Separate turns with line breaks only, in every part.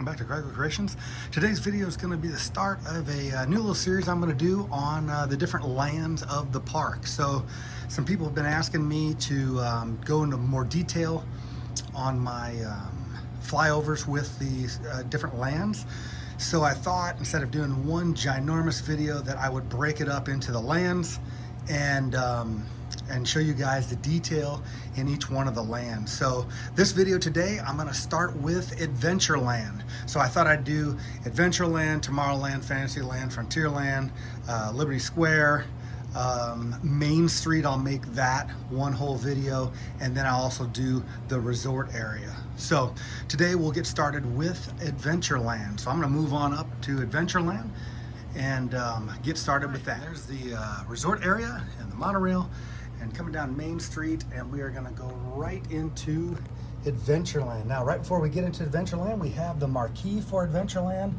welcome back to Kragle Kreations. Today's video is going to be the start of a new little series I'm going to do on the different lands of the park. So some people have been asking me to go into more detail on my flyovers with these different lands. So I thought instead of doing one ginormous video that I would break it up into the lands and show you guys the detail in each one of the lands. So this video today, I'm gonna start with Adventureland. So I thought I'd do Adventureland, Tomorrowland, Fantasyland, Frontierland, Liberty Square, Main Street. I'll make that one whole video, and then I'll also do the resort area. So today we'll get started with Adventureland. So I'm gonna move on up to Adventureland and get started with that. There's the resort area and the monorail, and coming down Main Street, and we are gonna go right into Adventureland. Now, right before we get into Adventureland, we have the marquee for Adventureland,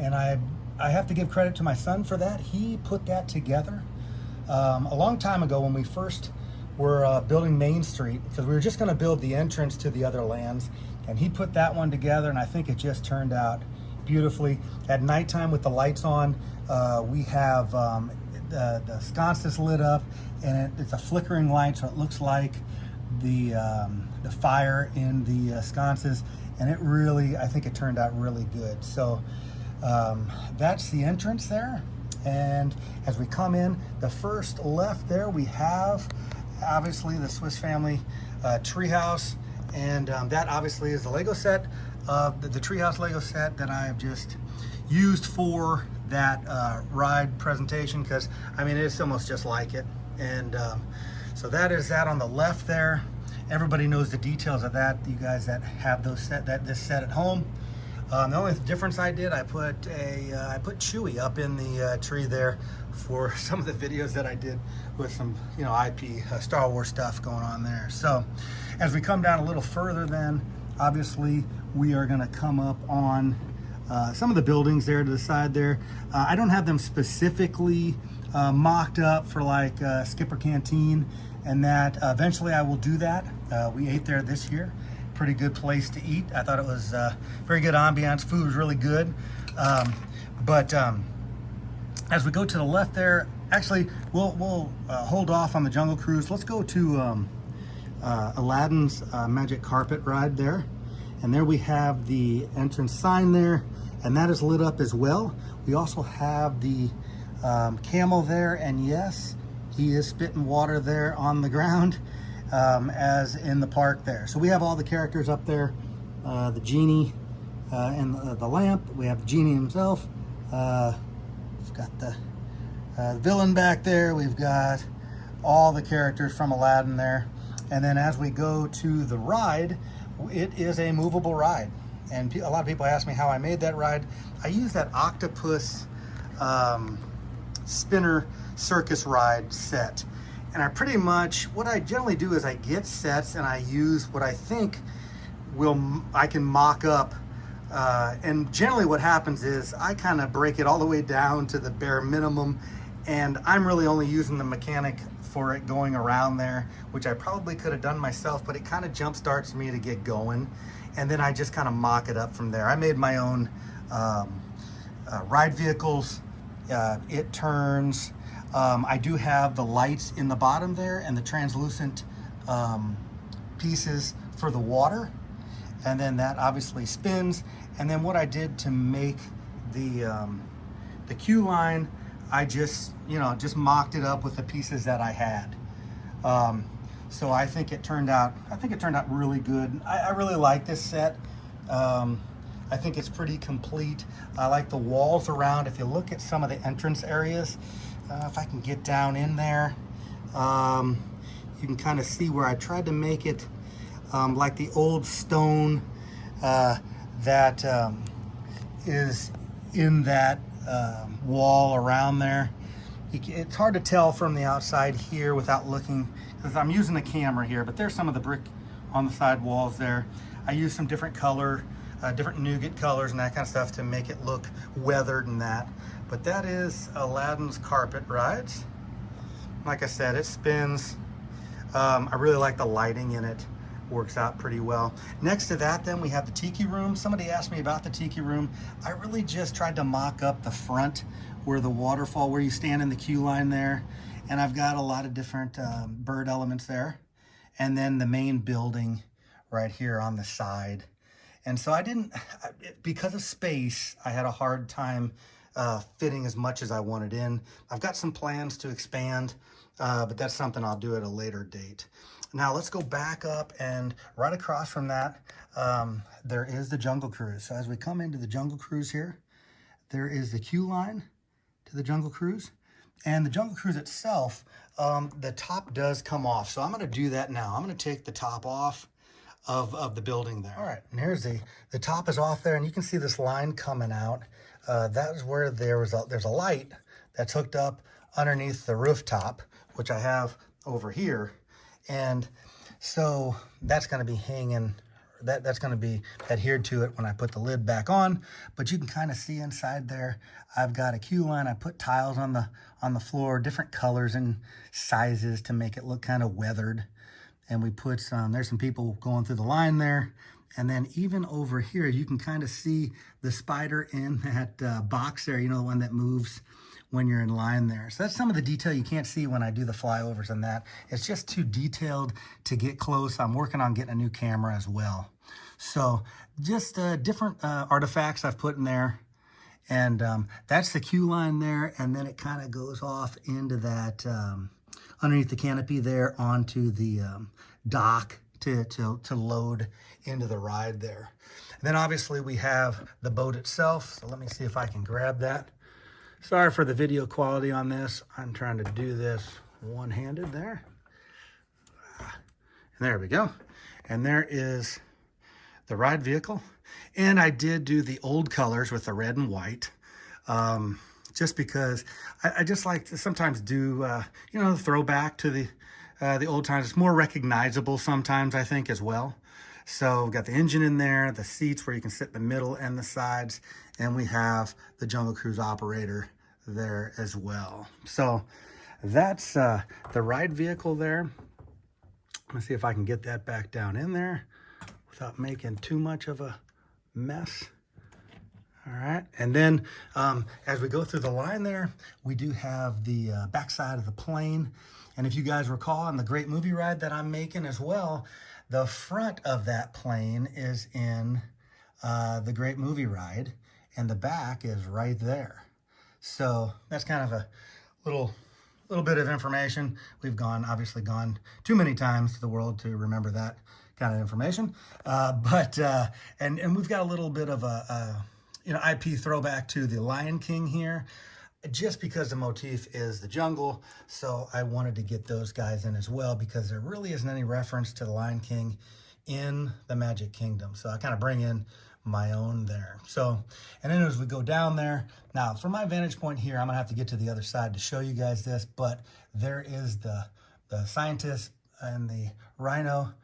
and I have to give credit to my son for that. He put that together a long time ago when we first were building Main Street, because we were just gonna build the entrance to the other lands, and he put that one together, and I think it just turned out beautifully. At nighttime with the lights on, we have the sconces lit up, and it's a flickering light, so it looks like the fire in the sconces, and it really, I think it turned out really good. So that's the entrance there, and as we come in, the first left there, we have obviously the Swiss Family treehouse, and that obviously is the Lego set, the treehouse Lego set that I have just used for that ride presentation, because I mean it's almost just like it. And so that is that on the left there. Everybody knows the details of that, you guys that have those this set at home. The only difference I did, I put Chewie up in the tree there for some of the videos that I did with some, you know, IP Star Wars stuff going on there. So as we come down a little further, then obviously we are going to come up on some of the buildings there to the side there. I don't have them specifically mocked up for like Skipper Canteen and that. Eventually I will do that. We ate there this year. Pretty good place to eat. I thought it was very good ambiance. Food was really good. But as we go to the left there, actually we'll hold off on the Jungle Cruise. Let's go to Aladdin's Magic Carpet ride there. And there we have the entrance sign there, and that is lit up as well. We also have the camel there, and yes, he is spitting water there on the ground, as in the park there. So we have all the characters up there, the genie and the lamp. We have the genie himself. We've got the villain back there. We've got all the characters from Aladdin there. And then as we go to the ride, it is a movable ride, and a lot of people ask me how I made that ride. I use that octopus spinner circus ride set, and I pretty much, what I generally do is I get sets and I use what I think I can mock up, and generally what happens is I kind of break it all the way down to the bare minimum, and I'm really only using the mechanic for it going around there, which I probably could have done myself, but it kind of jump starts me to get going, and then I just kind of mock it up from there. I made my own ride vehicles. It turns. I do have the lights in the bottom there and the translucent pieces for the water, and then that obviously spins. And then what I did to make the queue line, I just mocked it up with the pieces that I had. So I think it turned out really good. I really like this set. I think it's pretty complete. I like the walls around. If you look at some of the entrance areas, if I can get down in there, you can kind of see where I tried to make it like the old stone that is in that wall around there. It's hard to tell from the outside here without looking, because I'm using the camera here, but there's some of the brick on the side walls there. I use some different color, different nougat colors and that kind of stuff to make it look weathered and that. But that is Aladdin's carpet rides. Like I said, it spins. I really like the lighting in it. works out pretty well. Next to that then we have the tiki room. Somebody asked me about the tiki room. I really just tried to mock up the front where the waterfall, where you stand in the queue line there. And I've got a lot of different bird elements there. And then the main building right here on the side. And so I didn't, because of space, I had a hard time fitting as much as I wanted in. I've got some plans to expand, but that's something I'll do at a later date. Now let's go back up, and right across from that, there is the Jungle Cruise. So as we come into the Jungle Cruise here, there is the queue line to the Jungle Cruise. And the Jungle Cruise itself, the top does come off. So I'm gonna do that now. I'm gonna take the top off of the building there. All right, and here's the top is off there, and you can see this line coming out. That is where there's a light that's hooked up underneath the rooftop, which I have over here. And so that's going to be hanging, that's going to be adhered to it when I put the lid back on. But you can kind of see inside there, I've got a queue line. I put tiles on the floor, different colors and sizes to make it look kind of weathered. And we put there's some people going through the line there. And then even over here, you can kind of see the spider in that box there, you know, the one that moves when you're in line there. So that's some of the detail you can't see when I do the flyovers and that. It's just too detailed to get close. I'm working on getting a new camera as well. So just different artifacts I've put in there. And that's the queue line there. And then it kind of goes off into that, underneath the canopy there onto the dock to load into the ride there. And then obviously we have the boat itself. So let me see if I can grab that. Sorry for the video quality on this. I'm trying to do this one-handed there. And there we go. And there is the ride vehicle. And I did do the old colors with the red and white. Just because I just like to sometimes do, you know, the throwback to the old times. It's more recognizable sometimes, I think, as well. So we've got the engine in there, the seats where you can sit in the middle and the sides, and we have the Jungle Cruise operator there as well. So that's the ride vehicle there. Let's see if I can get that back down in there without making too much of a mess. All right, and then as we go through the line there, we do have the backside of the plane. And if you guys recall on the Great Movie Ride that I'm making as well, the front of that plane is in the Great Movie Ride, and the back is right there. So that's kind of a little bit of information. We've obviously gone too many times to the world to remember that kind of information. And we've got a little bit of a you know, IP throwback to the Lion King here, just because the motif is the jungle. So I wanted to get those guys in as well, because there really isn't any reference to the Lion King in the Magic Kingdom. So I kind of bring in my own there. So, and then as we go down there, now from my vantage point here, I'm gonna have to get to the other side to show you guys this, but there is the scientist and the rhino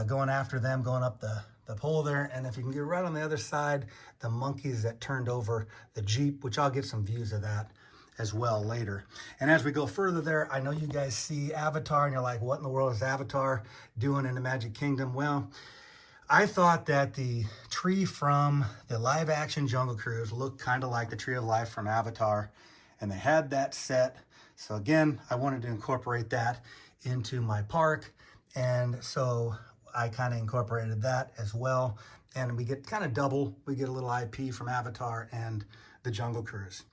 going after them, going up the pole there. And if you can get right on the other side, the monkeys that turned over the Jeep, which I'll get some views of that as well later. And as we go further there, I know you guys see Avatar and you're like, what in the world is Avatar doing in the Magic Kingdom? Well, I thought that the tree from the live action Jungle Cruise looked kind of like the Tree of Life from Avatar, and they had that set. So again, I wanted to incorporate that into my park. And so I kind of incorporated that as well. And we get kind of double. We get a little IP from Avatar and the Jungle Cruise.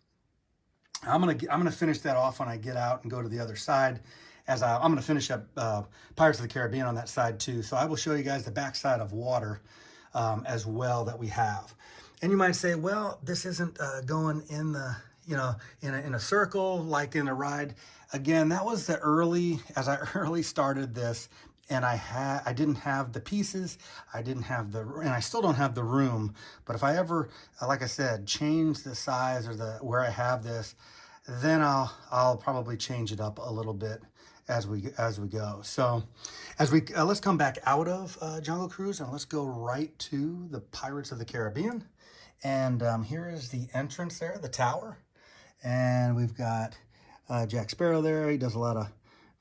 I'm gonna finish that off when I get out and go to the other side. I'm gonna finish up Pirates of the Caribbean on that side too. So I will show you guys the backside of water as well that we have. And you might say, well, this isn't going in the, you know, in a circle like in a ride. Again, that was as I early started this. And I didn't have the pieces, and I still don't have the room. But if I ever, like I said, change the size or where I have this, then I'll probably change it up a little bit as we go. So let's come back out of Jungle Cruise and let's go right to the Pirates of the Caribbean. And here is the entrance there, the tower. And we've got Jack Sparrow there. He does a lot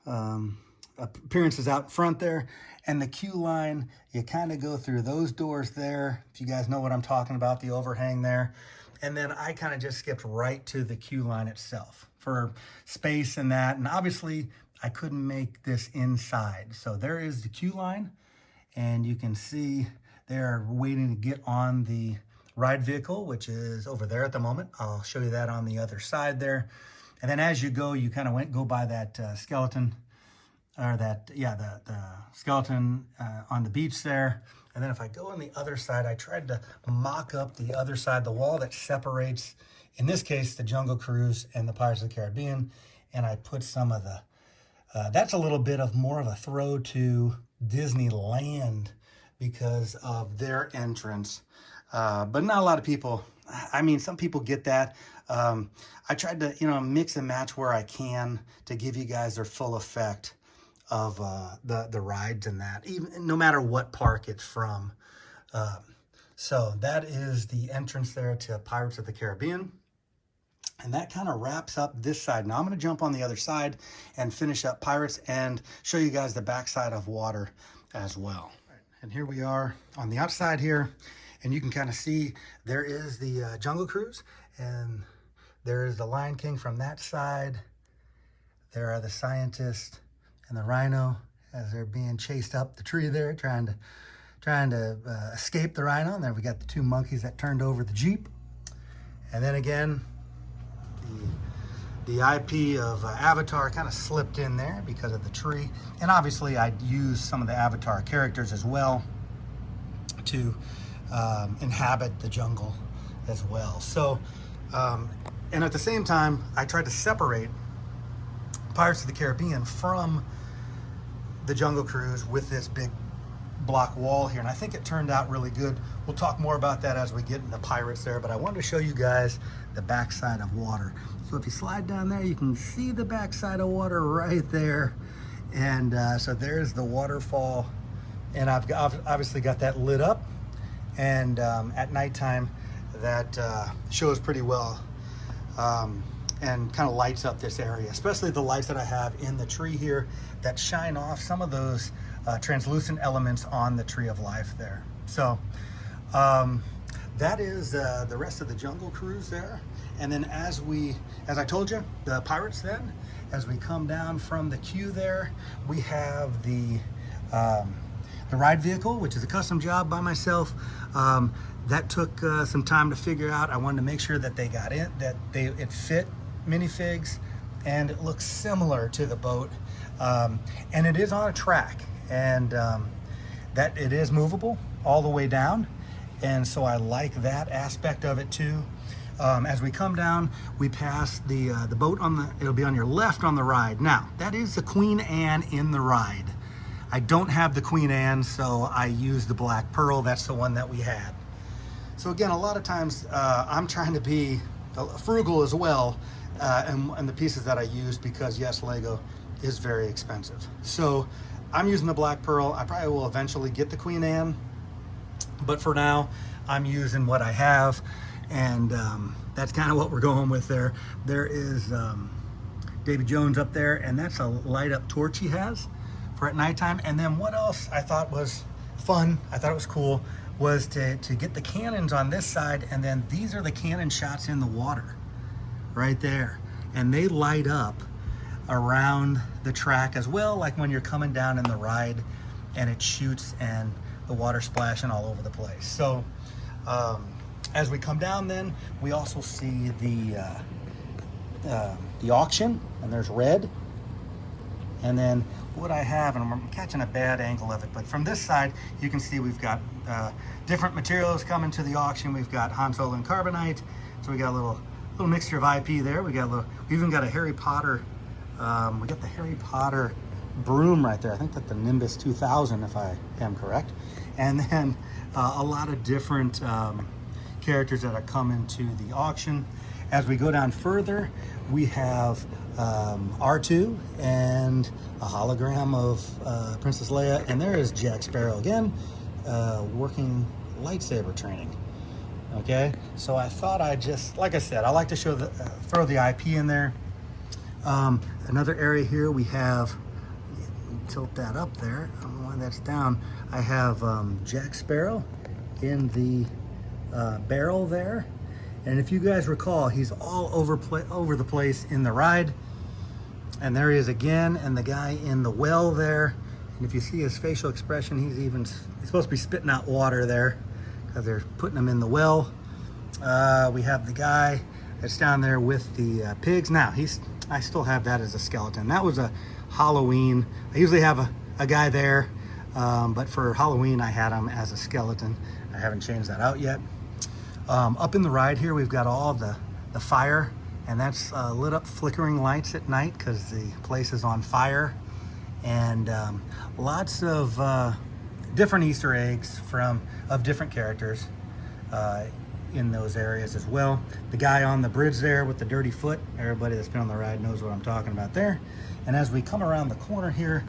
of appearances out front there. And the queue line, you kind of go through those doors there. If you guys know what I'm talking about, the overhang there. And then I kind of just skipped right to the queue line itself for space and that. And obviously I couldn't make this inside. So there is the queue line, and you can see they're waiting to get on the ride vehicle, which is over there at the moment. I'll show you that on the other side there. And then as you go, you kind of go by that skeleton, or that, yeah, the skeleton on the beach there. And then if I go on the other side, I tried to mock up the other side, the wall that separates, in this case, the Jungle Cruise and the Pirates of the Caribbean. And I put some of the, that's a little bit of more of a throw to Disneyland because of their entrance. But not a lot of people, I mean, some people get that. I tried to, mix and match where I can to give you guys their full effect of the rides and that, even no matter what park it's from. So that is the entrance there to Pirates of the Caribbean. And that kind of wraps up this side. Now I'm going to jump on the other side and finish up Pirates and show you guys the backside of water as well. And here we are on the outside here, and you can kind of see there is the Jungle Cruise, and there is the Lion King from that side. There are the scientists and the rhino as they're being chased up the tree there, trying to escape the rhino. And then we got the two monkeys that turned over the Jeep. And then again, the IP of Avatar kind of slipped in there because of the tree. And obviously I used some of the Avatar characters as well to inhabit the jungle as well. So, and at the same time, I tried to separate Pirates of the Caribbean from the Jungle Cruise with this big block wall here, and I think it turned out really good. We'll talk more about that as we get into Pirates there, but I wanted to show you guys the backside of water. So if you slide down there, you can see the backside of water right there. And so there's the waterfall, and I've obviously got that lit up, and at nighttime that shows pretty well and kind of lights up this area, especially the lights that I have in the tree here that shine off some of those translucent elements on the Tree of Life there. So that is the rest of the Jungle Cruise there. And then as I told you, the Pirates then, as we come down from the queue there, we have the ride vehicle, which is a custom job by myself. That took some time to figure out. I wanted to make sure that they got in, that it fit minifigs, and it looks similar to the boat. And it is on a track, and that it is movable all the way down. And so I like that aspect of it too. As we come down, we pass the boat it'll be on your left on the ride. Now, that is the Queen Anne in the ride. I don't have the Queen Anne, so I use the Black Pearl. That's the one that we had. So again, a lot of times I'm trying to be frugal as well, and the pieces that I use, because yes, Lego is very expensive. So I'm using the Black Pearl. I probably will eventually get the Queen Anne, but for now I'm using what I have, and that's kind of what we're going with there. There is Davy Jones up there, and that's a light up torch he has for at nighttime. And then what else I thought was fun, I thought it was cool, was to get the cannons on this side, and then these are the cannon shots in the water right there, and they light up around the track as well, like when you're coming down in the ride and it shoots and the water splashing all over the place. So as we come down, then we also see the auction, and there's red. And then what I have, and I'm catching a bad angle of it, but from this side you can see we've got different materials coming to the auction. We've got Han Solo and Carbonite, so we got a little mixture of IP there. We even got a Harry Potter. We got the Harry Potter broom right there. I think that's the Nimbus 2000, if I am correct. And then a lot of different characters that are coming to the auction. As we go down further, we have R2 and a hologram of Princess Leia, and there is Jack Sparrow again, working lightsaber training. Okay, so I thought I'd just, like I said, I like to show throw the IP in there. Another area here, we have tilt that up there. I don't know why that's down. I have Jack Sparrow in the barrel there. And if you guys recall, he's all over the place in the ride. And there he is again, and the guy in the well there. And if you see his facial expression, he's supposed to be spitting out water there because they're putting him in the well. We have the guy that's down there with the pigs. Now, I still have that as a skeleton. That was a Halloween. I usually have a guy there, but for Halloween, I had him as a skeleton. I haven't changed that out yet. Up in the ride here, we've got all the fire, and that's lit up flickering lights at night because the place is on fire. And lots of different Easter eggs of different characters in those areas as well. The guy on the bridge there with the dirty foot, everybody that's been on the ride knows what I'm talking about there. And as we come around the corner here,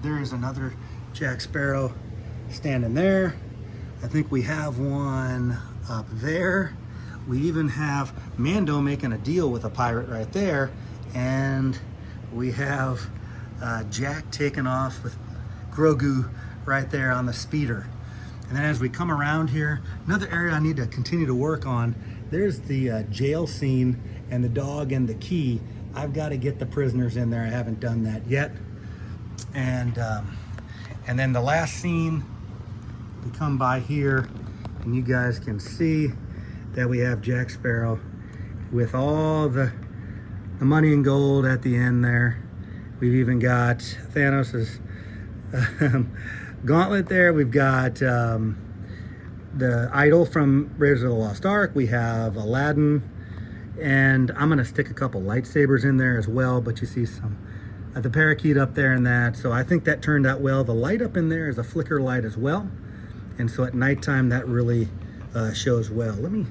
there is another Jack Sparrow standing there. I think we have one up there. We even have Mando making a deal with a pirate right there. And we have Jack taking off with Grogu right there on the speeder. And then as we come around here, another area I need to continue to work on, there's the jail scene and the dog and the key. I've got to get the prisoners in there. I haven't done that yet. And then the last scene, we come by here and you guys can see that we have Jack Sparrow with all the money and gold at the end there. We've even got Thanos's gauntlet there. We've got the idol from Raiders of the Lost Ark. We have Aladdin, and I'm gonna stick a couple lightsabers in there as well, but you see some the parakeet up there and that, so I think that turned out well. The light up in there is a flicker light as well, and so at nighttime that really shows well. Let me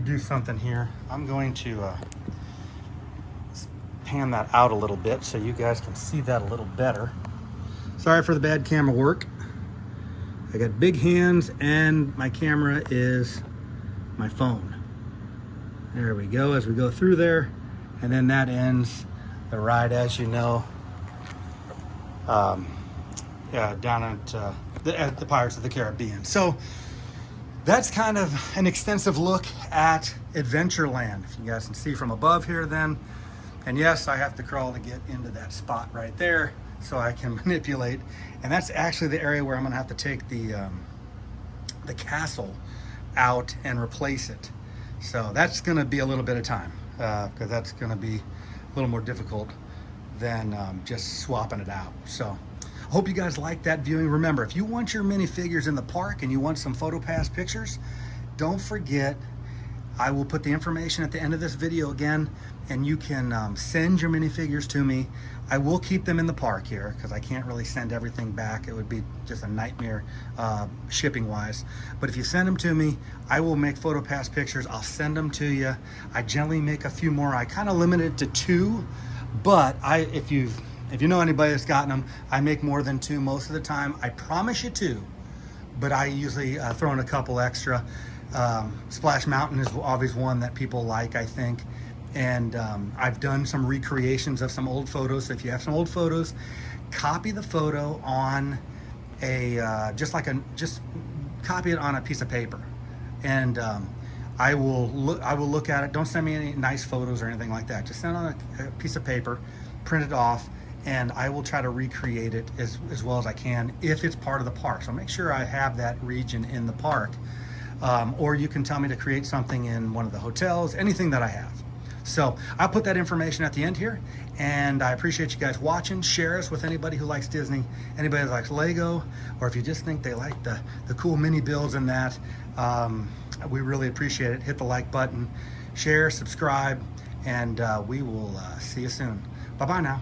do something here. I'm going to pan that out a little bit so you guys can see that a little better. Sorry for the bad camera work. I got big hands and my camera is my phone. There we go as we go through there. And then that ends the ride, as you know, down at the Pirates of the Caribbean. So that's kind of an extensive look at Adventureland. If you guys can see from above here then. And yes, I have to crawl to get into that spot right there so I can manipulate. And that's actually the area where I'm gonna have to take the castle out and replace it. So that's gonna be a little bit of time because that's gonna be a little more difficult than just swapping it out. So I hope you guys like that viewing. Remember, if you want your minifigures in the park and you want some PhotoPass pictures, don't forget, I will put the information at the end of this video again, and you can send your minifigures to me. I will keep them in the park here because I can't really send everything back. It would be just a nightmare shipping wise. But if you send them to me, I will make PhotoPass pictures. I'll send them to you. I generally make a few more. I kind of limit it to 2, but if you know anybody that's gotten them, I make more than 2 most of the time. I promise you 2, but I usually throw in a couple extra. Splash Mountain is always one that people like, I think. And I've done some recreations of some old photos. So if you have some old photos, copy the photo on a just copy it on a piece of paper, and I will look at it. Don't send me any nice photos or anything like that. Just send on a piece of paper, print it off, and I will try to recreate it as well as I can if it's part of the park. So make sure I have that region in the park. Or you can tell me to create something in one of the hotels, anything that I have. So I'll put that information at the end here, and I appreciate you guys watching. Share us with anybody who likes Disney, anybody that likes Lego, or if you just think they like the cool mini builds and that, we really appreciate it. Hit the like button, share, subscribe, and we will see you soon. Bye-bye now.